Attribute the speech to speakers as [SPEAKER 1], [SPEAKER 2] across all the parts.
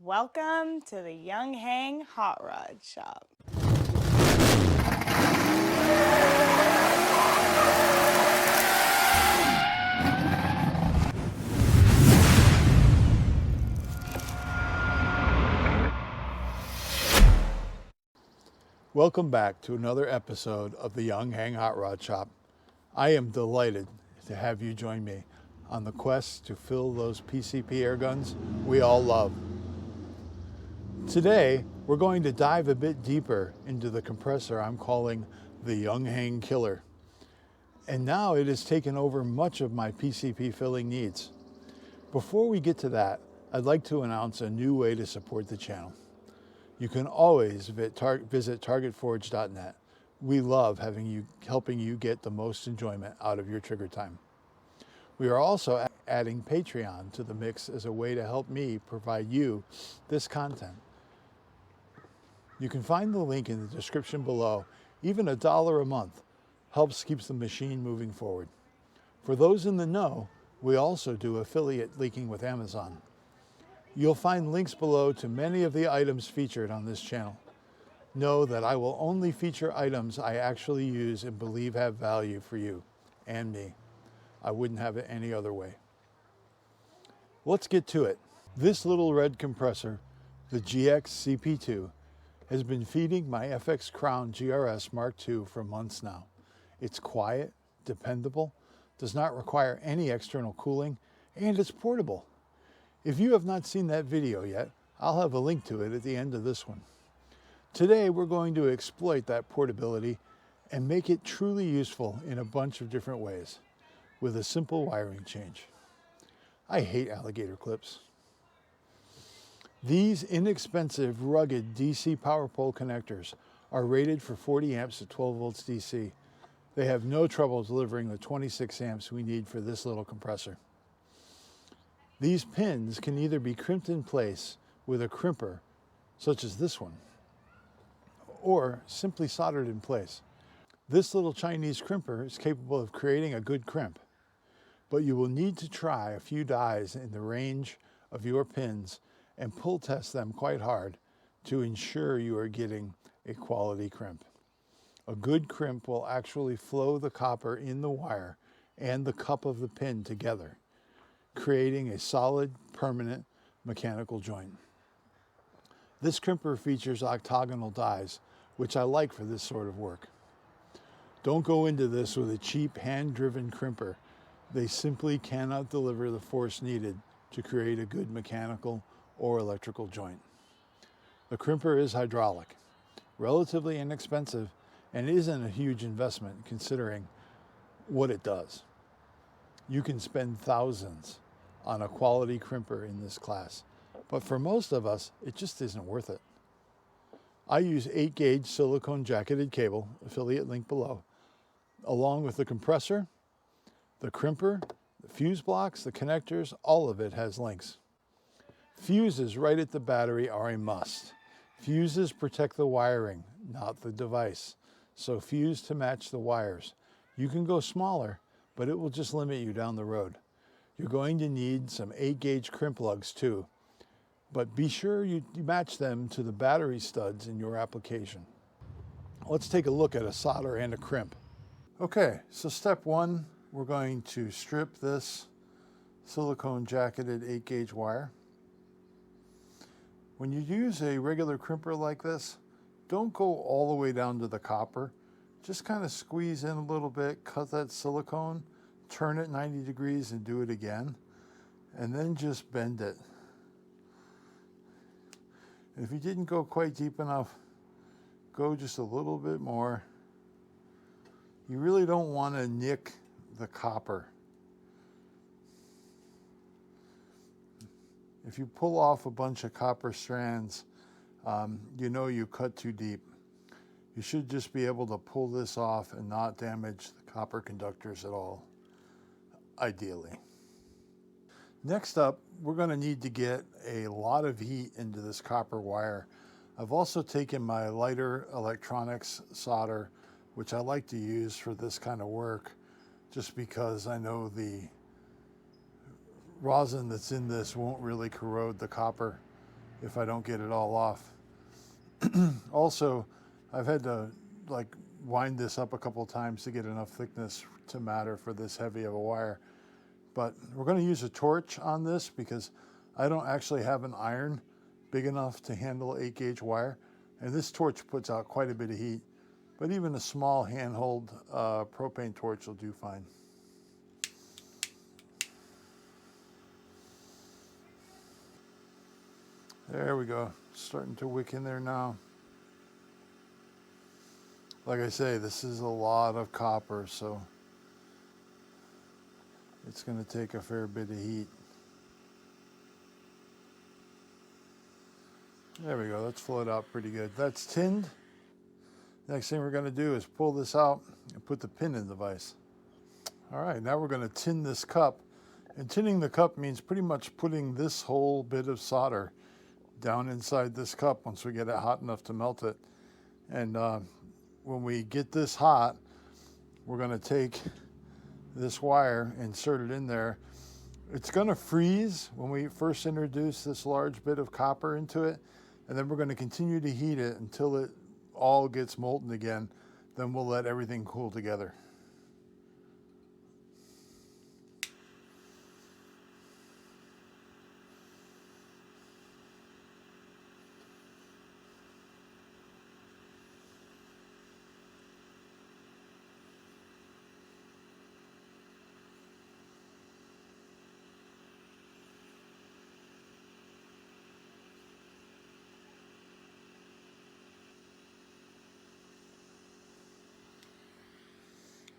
[SPEAKER 1] Welcome to the Yong Heng Hot Rod Shop.
[SPEAKER 2] Welcome back to another episode of the Yong Heng Hot Rod Shop. I am delighted to have you join me on the quest to fill those PCP air guns we all love. Today, we're going to dive a bit deeper into the compressor I'm calling the Yong Heng Killer. And now it has taken over much of my PCP filling needs. Before we get to that, I'd like to announce a new way to support the channel. You can always visit targetforge.net. We love helping you get the most enjoyment out of your trigger time. We are also adding Patreon to the mix as a way to help me provide you this content. You can find the link in the description below. Even $1 a month helps keeps the machine moving forward. For those in the know, we also do affiliate linking with Amazon. You'll find links below to many of the items featured on this channel. Know that I will only feature items I actually use and believe have value for you and me. I wouldn't have it any other way. Let's get to it. This little red compressor, the GX CP2, has been feeding my FX Crown GRS Mark II for months now. It's quiet, dependable, does not require any external cooling, and it's portable. If you have not seen that video yet, I'll have a link to it at the end of this one. Today, we're going to exploit that portability and make it truly useful in a bunch of different ways with a simple wiring change. I hate alligator clips. These inexpensive, rugged DC power pole connectors are rated for 40 amps at 12 volts DC. They have no trouble delivering the 26 amps we need for this little compressor. These pins can either be crimped in place with a crimper, such as this one, or simply soldered in place. This little Chinese crimper is capable of creating a good crimp, but you will need to try a few dies in the range of your pins and pull test them quite hard to ensure you are getting a quality crimp. A good crimp will actually flow the copper in the wire and the cup of the pin together, creating a solid, permanent mechanical joint. This crimper features octagonal dies, which I like for this sort of work. Don't go into this with a cheap hand-driven crimper. They simply cannot deliver the force needed to create a good mechanical or electrical joint. The crimper is hydraulic, relatively inexpensive, and isn't a huge investment considering what it does. You can spend thousands on a quality crimper in this class, but for most of us, it just isn't worth it. I use 8-gauge silicone jacketed cable, affiliate link below, along with the compressor, the crimper, the fuse blocks, the connectors, all of it has links. Fuses right at the battery are a must. Fuses protect the wiring, not the device. So fuse to match the wires. You can go smaller, but it will just limit you down the road. You're going to need some 8-gauge crimp lugs too, but be sure you match them to the battery studs in your application. Let's take a look at a solder and a crimp. Okay, so step one, we're going to strip this silicone jacketed 8-gauge wire. When you use a regular crimper like this, don't go all the way down to the copper. Just kind of squeeze in a little bit, cut that silicone, turn it 90 degrees and do it again, and then just bend it. And if you didn't go quite deep enough, go just a little bit more. You really don't want to nick the copper. If you pull off a bunch of copper strands, you know you cut too deep. You should just be able to pull this off and not damage the copper conductors at all, ideally. Next up, we're going to need to get a lot of heat into this copper wire. I've also taken my lighter electronics solder, which I like to use for this kind of work, just because I know the rosin that's in this won't really corrode the copper if I don't get it all off. Also, I've had to like wind this up a couple times to get enough thickness to matter for this heavy of a wire. But we're going to use a torch on this because I don't actually have an iron big enough to handle 8-gauge wire. And this torch puts out quite a bit of heat. But even a small handheld propane torch will do fine. There we go. Starting to wick in there now. Like I say, this is a lot of copper, so it's going to take a fair bit of heat. There we go. That's flowed out pretty good. That's tinned. Next thing we're going to do is pull this out and put the pin in the vise. All right, now we're going to tin this cup. And tinning the cup means pretty much putting this whole bit of solder down inside this cup once we get it hot enough to melt it. And when we get this hot, we're going to take this wire, insert it in there. It's going to freeze when we first introduce this large bit of copper into it, and then we're going to continue to heat it until it all gets molten again. Then we'll let everything cool together.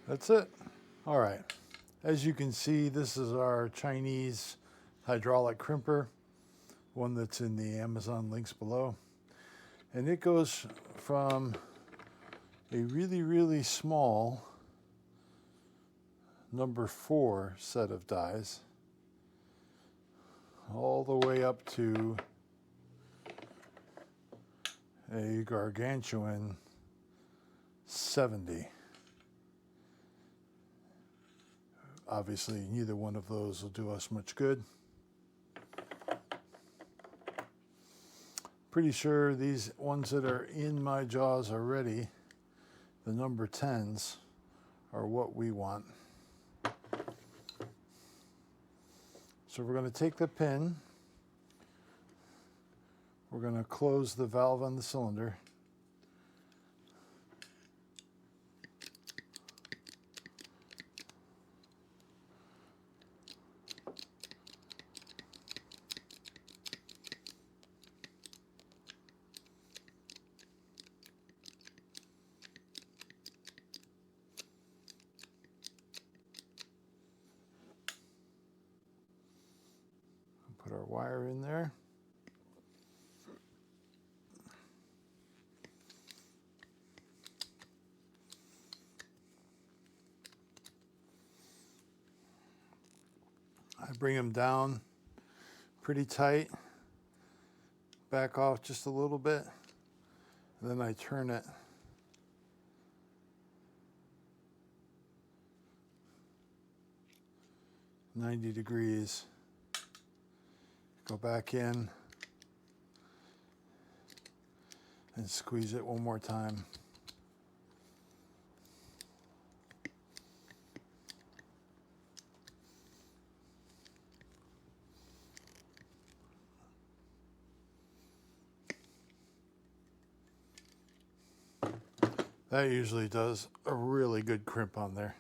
[SPEAKER 2] That's it. All right. As you can see, this is our Chinese hydraulic crimper, one that's in the Amazon links below. And it goes from a really, really small number 4 set of dies all the way up to a gargantuan 70. Obviously, neither one of those will do us much good. Pretty sure these ones that are in my jaws already, the number 10s, are what we want. So we're going to take the pin, we're going to close the valve on the cylinder. Put our wire in there. I bring them down pretty tight, back off just a little bit, and then I turn it. "90 degrees. Go back in and squeeze it one more time. That usually does a really good crimp on there.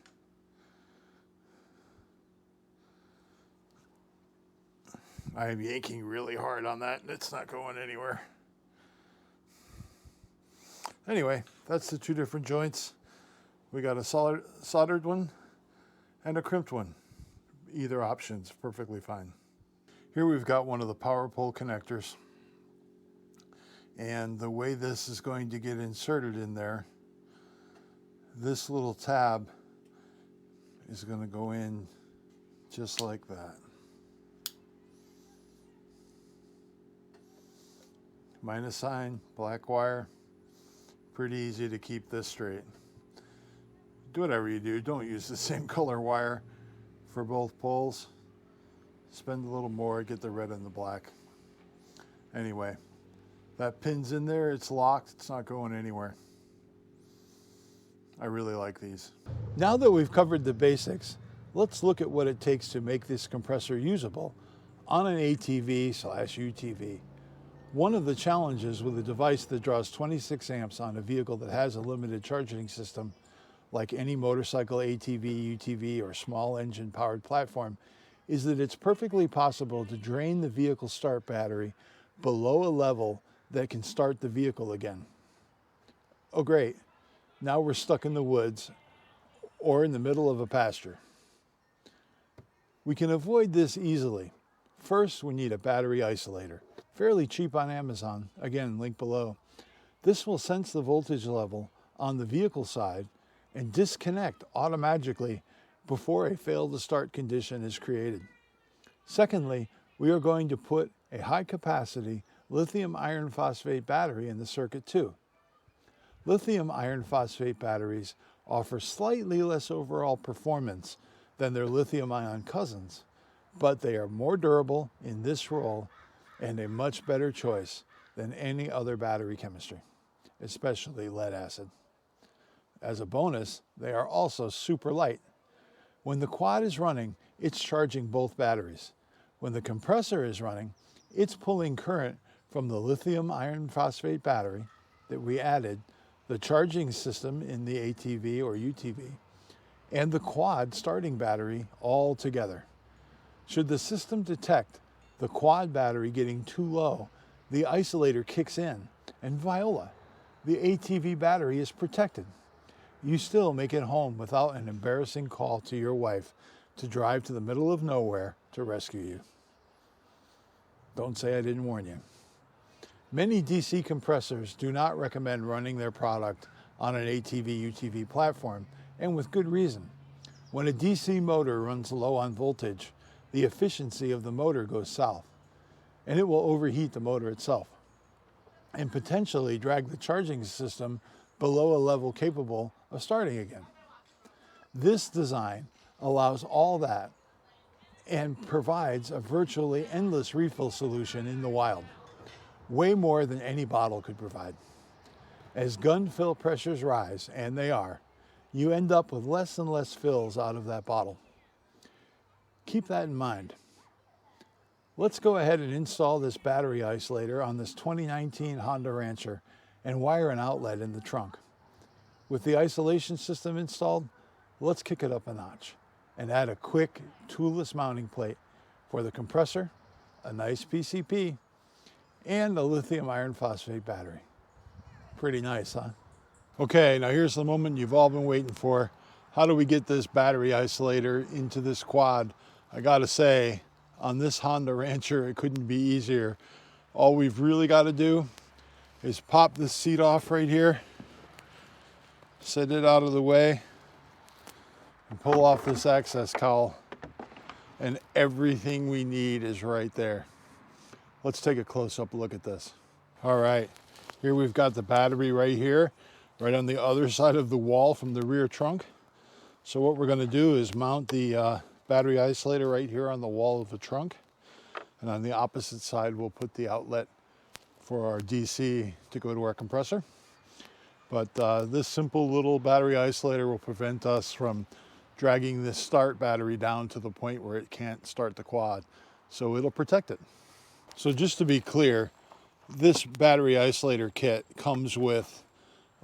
[SPEAKER 2] I am yanking really hard on that and it's not going anywhere. Anyway, that's the 2 different joints. We got a soldered one and a crimped one. Either option's perfectly fine. Here we've got one of the power pole connectors. And the way this is going to get inserted in there, this little tab is going to go in just like that. Minus sign, black wire. Pretty easy to keep this straight. Do whatever you do, don't use the same color wire for both poles. Spend a little more, get the red and the black. Anyway, that pin's in there, it's locked, it's not going anywhere. I really like these. Now that we've covered the basics, let's look at what it takes to make this compressor usable on an ATV/UTV. One of the challenges with a device that draws 26 amps on a vehicle that has a limited charging system, like any motorcycle, ATV, UTV, or small engine powered platform, is that it's perfectly possible to drain the vehicle start battery below a level that can start the vehicle again. Oh great, now we're stuck in the woods or in the middle of a pasture. We can avoid this easily. First, we need a battery isolator, fairly cheap on Amazon, again, link below. This will sense the voltage level on the vehicle side and disconnect automatically before a fail to start condition is created. Secondly, we are going to put a high capacity lithium iron phosphate battery in the circuit too. Lithium iron phosphate batteries offer slightly less overall performance than their lithium ion cousins, but they are more durable in this role and a much better choice than any other battery chemistry, especially lead acid. As a bonus, they are also super light. When the quad is running, it's charging both batteries. When the compressor is running, it's pulling current from the lithium iron phosphate battery that we added, the charging system in the ATV or UTV, and the quad starting battery all together. Should the system detect the quad battery getting too low, the isolator kicks in, and voila, the ATV battery is protected. You still make it home without an embarrassing call to your wife to drive to the middle of nowhere to rescue you. Don't say I didn't warn you. Many DC compressors do not recommend running their product on an ATV/UTV platform, and with good reason. When a DC motor runs low on voltage, the efficiency of the motor goes south, and it will overheat the motor itself and potentially drag the charging system below a level capable of starting again. This design allows all that and provides a virtually endless refill solution in the wild, way more than any bottle could provide. As gun fill pressures rise, and they are, you end up with less and less fills out of that bottle. Keep that in mind. Let's go ahead and install this battery isolator on this 2019 Honda Rancher and wire an outlet in the trunk. With the isolation system installed, let's kick it up a notch and add a quick toolless mounting plate for the compressor, a nice PCP, and a lithium iron phosphate battery. Pretty nice, huh? Okay, now here's the moment you've all been waiting for. How do we get this battery isolator into this quad? I gotta say, on this Honda Rancher, it couldn't be easier. All we've really got to do is pop this seat off right here, set it out of the way, and pull off this access cowl, and everything we need is right there. Let's take a close-up look at this. All right, here we've got the battery right here, right on the other side of the wall from the rear trunk. So what we're going to do is mount the battery isolator right here on the wall of the trunk, and on the opposite side we'll put the outlet for our DC to go to our compressor. But this simple little battery isolator will prevent us from dragging this start battery down to the point where it can't start the quad, so it'll protect it. So just to be clear, this battery isolator kit comes with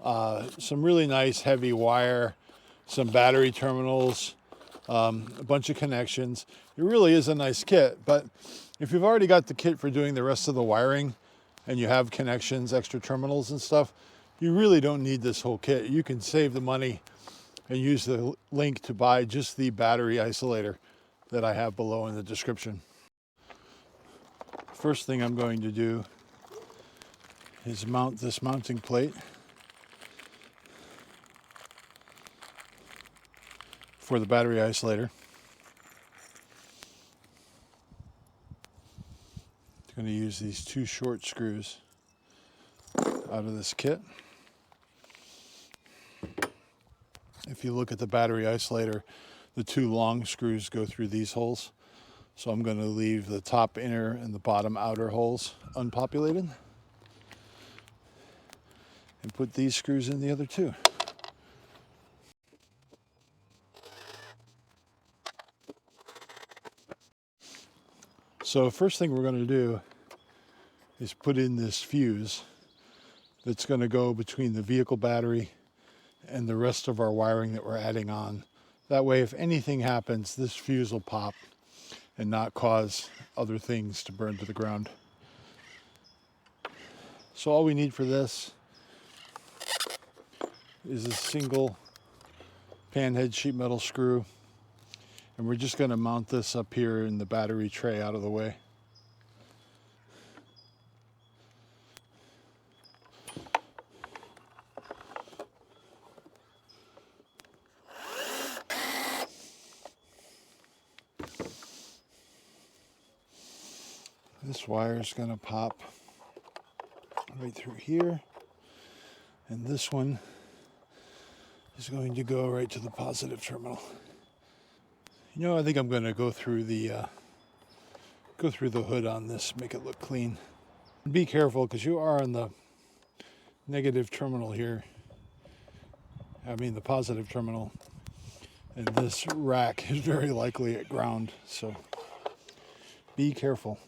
[SPEAKER 2] some really nice heavy wire, some battery terminals, a bunch of connections. It really is a nice kit, but if you've already got the kit for doing the rest of the wiring and you have connections, extra terminals and stuff, you really don't need this whole kit. You can save the money and use the link to buy just the battery isolator that I have below in the description. First thing I'm going to do is mount this mounting plate for the battery isolator. I'm going to use these two short screws out of this kit. If you look at the battery isolator, the two long screws go through these holes. So I'm going to leave the top inner and the bottom outer holes unpopulated and put these screws in the other two. So first thing we're going to do is put in this fuse that's going to go between the vehicle battery and the rest of our wiring that we're adding on. That way, if anything happens, this fuse will pop and not cause other things to burn to the ground. So all we need for this is a single panhead sheet metal screw, and we're just going to mount this up here in the battery tray out of the way. This wire is going to pop right through here, and this one is going to go right to the positive terminal. You know, I think I'm going to go through the hood on this, make it look clean. Be careful, because you are on the negative terminal here. I mean the positive terminal, and this rack is very likely at ground, so be careful.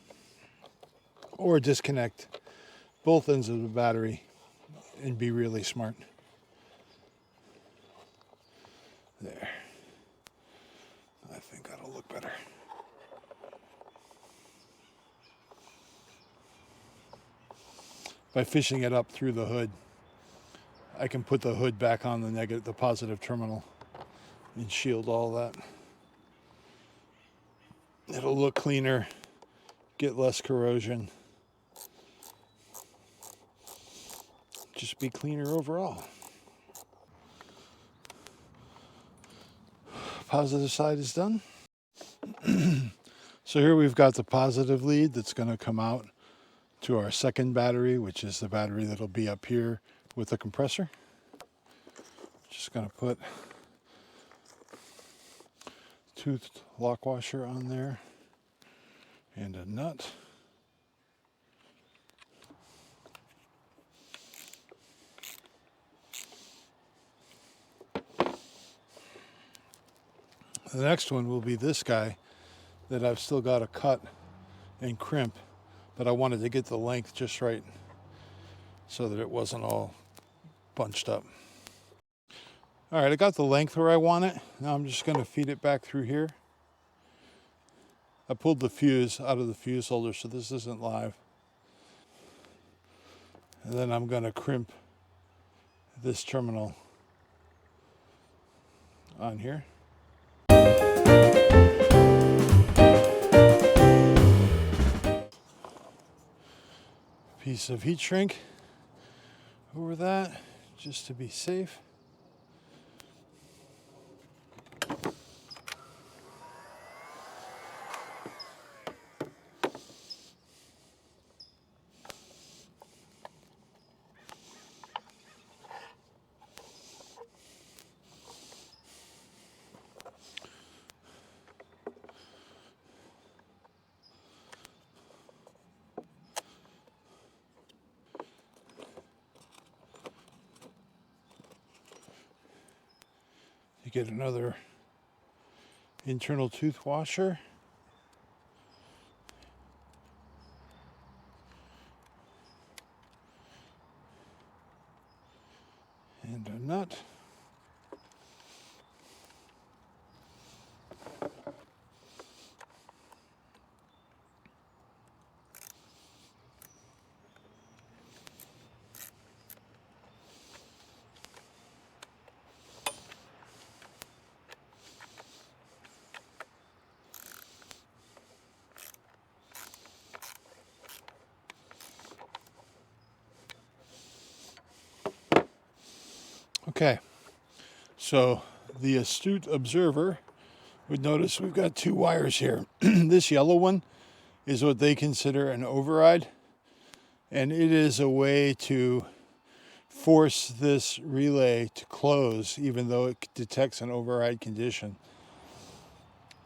[SPEAKER 2] Or disconnect both ends of the battery and be really smart. There. I think that'll look better. By fishing it up through the hood, I can put the hood back on the positive terminal and shield all that. It'll look cleaner, get less corrosion. Just be cleaner overall. Positive side is done. So here we've got the positive lead that's going to come out to our second battery, which is the battery that'll be up here with the compressor. Just going to put toothed lock washer on there and a nut. The next one will be this guy that I've still got to cut and crimp, but I wanted to get the length just right so that it wasn't all bunched up. All right, I got the length where I want it. Now I'm just going to feed it back through here. I pulled the fuse out of the fuse holder, so this isn't live. And then I'm going to crimp this terminal on here. Piece of heat shrink over that, just to be safe. You get another internal tooth washer. And a nut. Okay, so the astute observer would notice we've got two wires here. This yellow one is what they consider an override, and it is a way to force this relay to close even though it detects an override condition.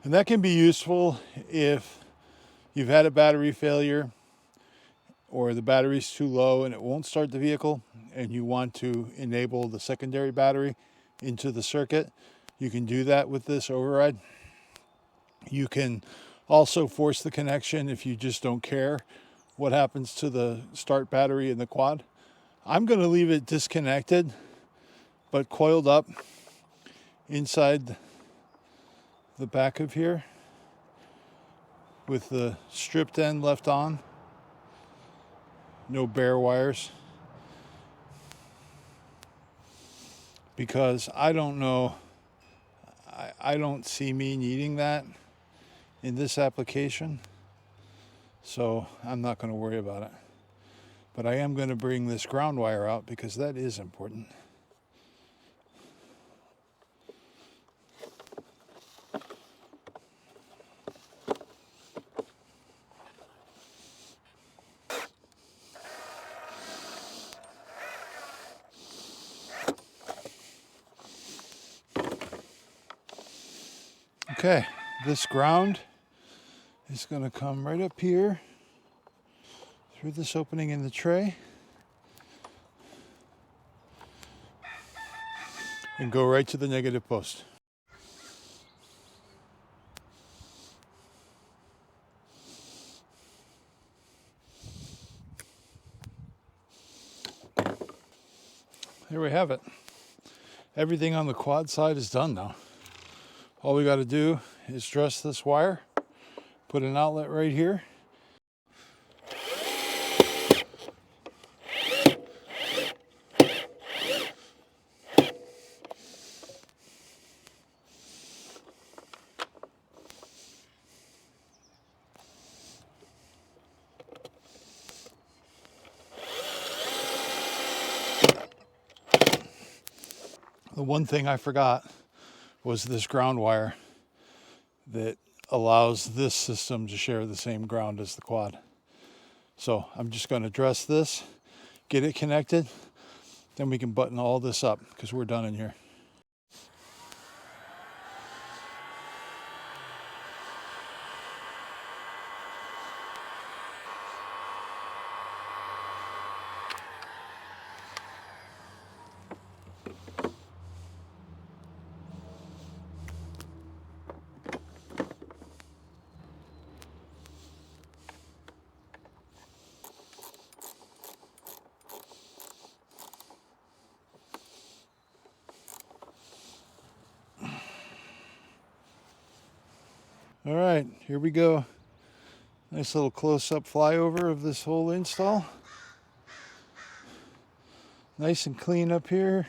[SPEAKER 2] And that can be useful if you've had a battery failure or the battery's too low and it won't start the vehicle and you want to enable the secondary battery into the circuit. You can do that with this override. You can also force the connection if you just don't care what happens to the start battery in the quad. I'm going to leave it disconnected but coiled up inside the back of here with the stripped end left on. No bare wires. Because I don't know, I don't see me needing that in this application. So I'm not going to worry about it. But I am going to bring this ground wire out because that is important. Okay, this ground is going to come right up here through this opening in the tray and go right to the negative post. There we have it. Everything on the quad side is done now. All we got to do is dress this wire, put an outlet right here. The one thing I forgot was this ground wire that allows this system to share the same ground as the quad. So I'm just going to dress this, get it connected, then we can button all this up because we're done in here. All right, here we go. Nice little close-up flyover of this whole install. Nice and clean up here.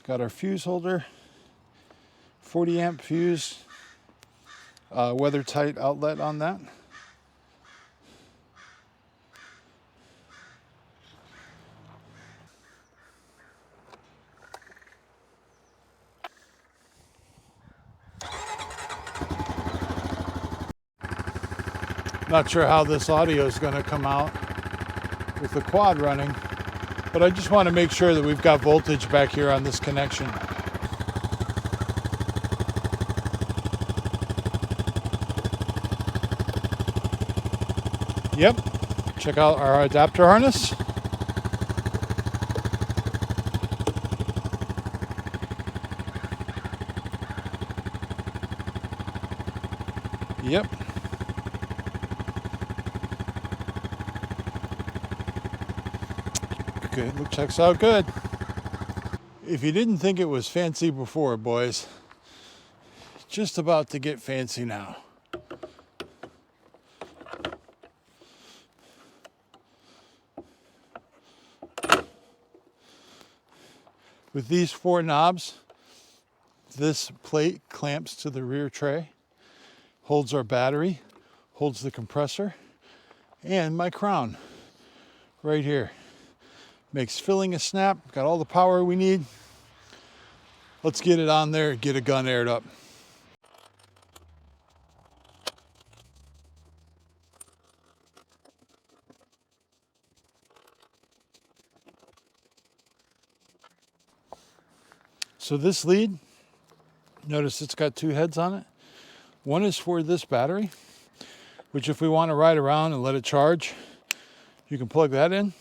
[SPEAKER 2] Got our fuse holder, 40 amp fuse, weather tight outlet on that. Not sure how this audio is going to come out with the quad running, but I just want to make sure that we've got voltage back here on this connection. Yep, check out our adapter harness. Yep. Good, checks out good. If you didn't think it was fancy before, boys, just about to get fancy now. With these 4 knobs, this plate clamps to the rear tray, holds our battery, holds the compressor, and my crown right here. Makes filling a snap, got all the power we need. Let's get it on there, get a gun aired up. So this lead, notice it's got 2 heads on it. One is for this battery, which if we want to ride around and let it charge, you can plug that in.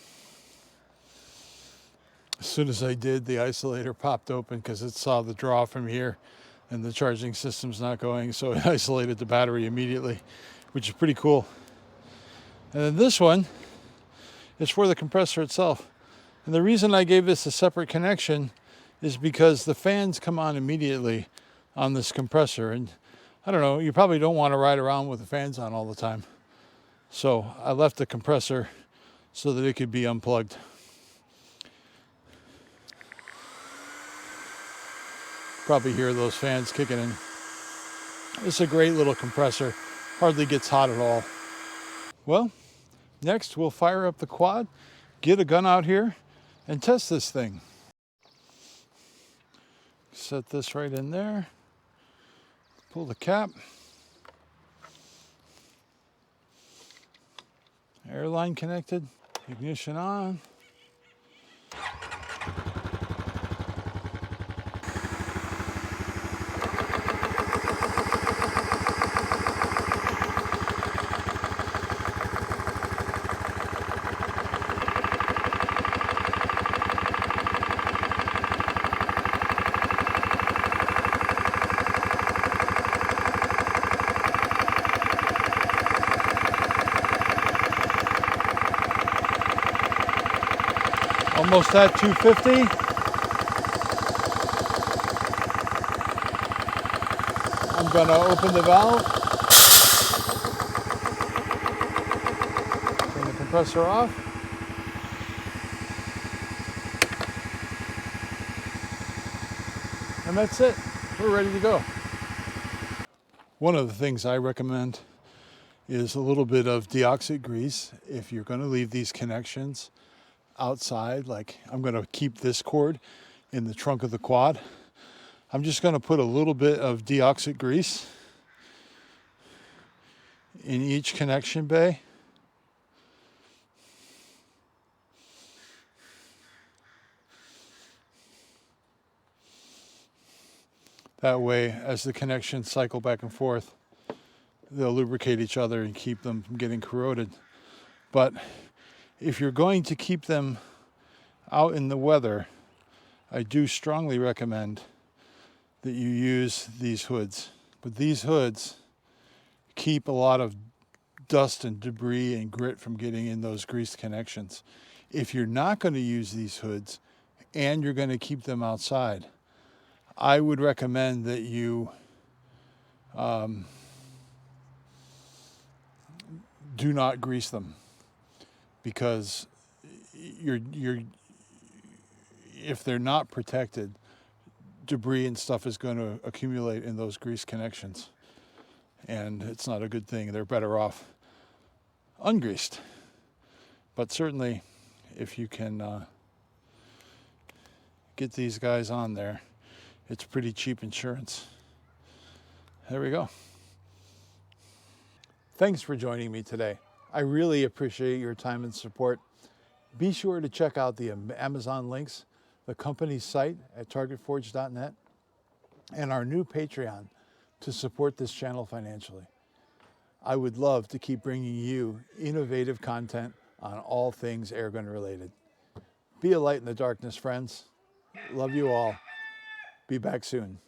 [SPEAKER 2] As soon as I did, the isolator popped open because it saw the draw from here and the charging system's not going, so it isolated the battery immediately, which is pretty cool. And then this one is for the compressor itself. And the reason I gave this a separate connection is because the fans come on immediately on this compressor. And I don't know, you probably don't want to ride around with the fans on all the time. So I left the compressor so that it could be unplugged. Probably hear those fans kicking in. It's a great little compressor. Hardly gets hot at all. Well, next we'll fire up the quad, get a gun out here, and test this thing. Set this right in there. Pull the cap. Airline connected. Ignition on. Almost at 250. I'm going to open the valve. Turn the compressor off. And that's it. We're ready to go. One of the things I recommend is a little bit of deoxit grease if you're going to leave these connections outside. Like I'm going to keep this cord in the trunk of the quad. I'm just going to put a little bit of deoxit grease in each connection bay. That way, as the connections cycle back and forth, they'll lubricate each other and keep them from getting corroded. But if you're going to keep them out in the weather, I do strongly recommend that you use these hoods. But these hoods keep a lot of dust and debris and grit from getting in those greased connections. If you're not going to use these hoods and you're going to keep them outside, I would recommend that you do not grease them, because if they're not protected, debris and stuff is going to accumulate in those grease connections, and it's not a good thing. They're better off ungreased. But certainly, if you can get these guys on there, it's pretty cheap insurance. There we go. Thanks for joining me today. I really appreciate your time and support. Be sure to check out the Amazon links, the company's site at targetforge.net, and our new Patreon to support this channel financially. I would love to keep bringing you innovative content on all things airgun related. Be a light in the darkness, friends. Love you all. Be back soon.